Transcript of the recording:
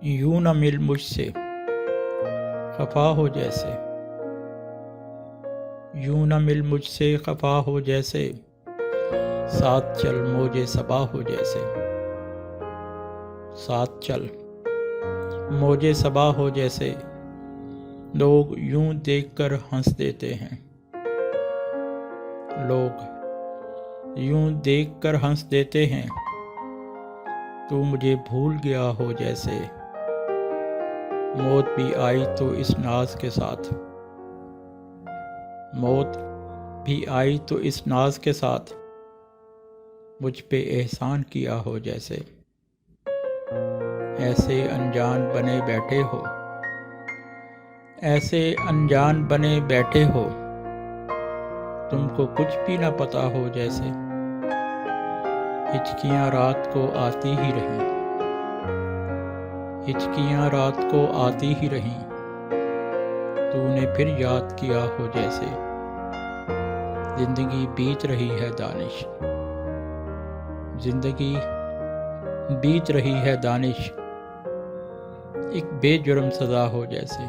یوں نہ مل مجھ سے خفا ہو جیسے، یوں نہ مل مجھ سے خفا ہو جیسے، ساتھ چل موجے صبا ہو جیسے، ساتھ چل موجے صبا ہو جیسے۔ لوگ یوں دیکھ کر ہنس دیتے ہیں، لوگ یوں دیکھ کر ہنس دیتے ہیں، تو مجھے بھول گیا ہو جیسے۔ موت بھی آئی تو اس ناز کے ساتھ، موت بھی آئی تو اس ناز کے ساتھ، مجھ پہ احسان کیا ہو جیسے۔ ایسے انجان بنے بیٹھے ہو، ایسے انجان بنے بیٹھے ہو، تم کو کچھ بھی نہ پتا ہو جیسے۔ ہچکیاں رات کو آتی ہی رہیں، ہچکیاں رات کو آتی ہی رہیں، تو نے پھر یاد کیا ہو جیسے۔ زندگی بیت رہی ہے دانش، زندگی بیت رہی ہے دانش، ایک بے جرم سزا ہو جیسے۔